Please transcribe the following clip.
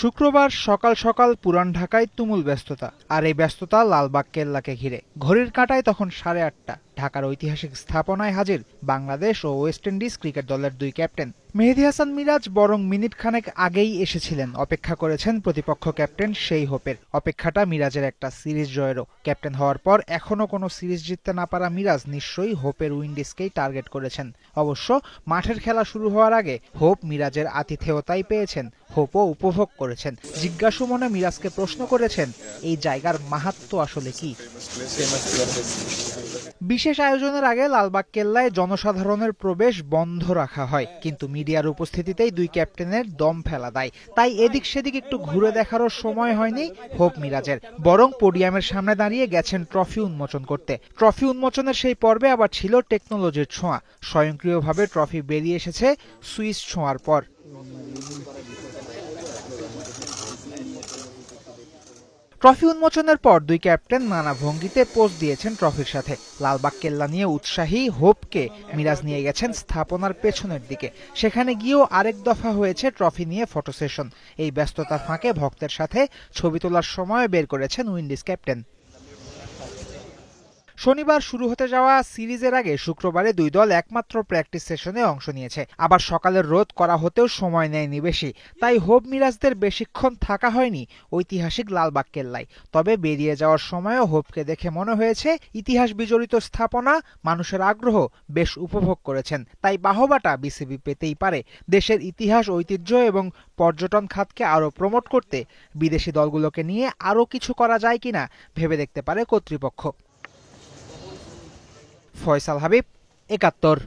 শুক্রবার সকাল সকাল পুরান ঢাকায় তুমুল ব্যস্ততা, আর এই ব্যস্ততা লালবাগ কেল্লাকে ঘিরে। ঘড়ির কাঁটায় তখন 8:30। ঢাকার ঐতিহাসিক স্থাপনায় হাজির বাংলাদেশ ও ওয়েস্ট ইন্ডিজ ক্রিকেট দলের দুই ক্যাপ্টেন। মেহেদী হাসান মিরাজ বরং মিনিট খানেক আগেই এসেছিলেন। অপেক্ষা করেছেন প্রতিপক্ষ ক্যাপ্টেন সেই হোপের। অপেক্ষাটা মিরাজের একটা সিরিজ জয়েরও। ক্যাপ্টেন হওয়ার পর এখনো কোনো সিরিজ জিততে না পারা মিরাজ নিশ্চয়ই হোপের উইন্ডিজকেই টার্গেট করেছেন। অবশ্য মাঠের খেলা শুরু হওয়ার আগে হোপ মিরাজের আতিথেয়তাই পেয়েছেন, হোপও উপভোগ করেছেন। জিজ্ঞাসু মনে মিরাজকে প্রশ্ন করেছেন, এই জায়গার মাহাত্ম্য আসলে কি? বিশেষ আয়োজনের আগে লালবাগ কেল্লায় জনসাধারণের প্রবেশ বন্ধ রাখা হয়, কিন্তু মিডিয়ার উপস্থিতিতেই দুই ক্যাপ্টেনের দম ফেলা দেয়। তাই এদিক সেদিক একটু ঘুরে দেখারও সময় হয়নি হোপ মিরাজের, বরং পোডিয়ামের সামনে দাঁড়িয়ে গেছেন ট্রফি উন্মোচন করতে। ট্রফি উন্মোচনের সেই পর্বে আবার ছিল টেকনোলজির ছোঁয়া। স্বয়ংক্রিয়ভাবে ট্রফি বেরিয়ে এসেছে সুইচ ছোঁয়ার পর। ট্রফি উন্মোচনের পর দুই ক্যাপ্টেন নানা ভঙ্গিতে পোজ দিয়েছেন ট্রফির সাথে। লালবাগ কেল্লা নিয়ে উৎসাহী হোপকে মিরাজ নিয়ে গেছেন স্থাপনার পেছনের দিকে। সেখানে গিয়েও আরেক দফা হয়েছে ট্রফি নিয়ে ফটো সেশন। এই ব্যস্ততার ফাঁকে ভক্তের সাথে ছবি তোলার সময় বের করেছেন উইন্ডিজ ক্যাপ্টেন। শনিবার শুরু হতে যাওয়া সিরিজের আগে শুক্রবারে দুই দল একমাত্র প্র্যাকটিস সেশনে অংশ নিয়েছে। আবার সকালের রোদ করা হতেও সময় নেয়নি বেশি। তাই হোপ মিরাজদের বেশিক্ষণ থাকা হয়নি ঐতিহাসিক লালবাগ কেল্লায়। তবে বেরিয়ে যাওয়ার সময়ও হোপকে দেখে মনে হয়েছে ইতিহাস বিজড়িত স্থাপনা, মানুষের আগ্রহ বেশ উপভোগ করেছেন। তাই বাহবাটা বিসিবি পেতেই পারে। দেশের ইতিহাস, ঐতিহ্য এবং পর্যটন খাতকে আরও প্রমোট করতে বিদেশি দলগুলোকে নিয়ে আরও কিছু করা যায় কিনা ভেবে দেখতে পারে কর্তৃপক্ষ। ফয়সাল হাবিব, ৭১।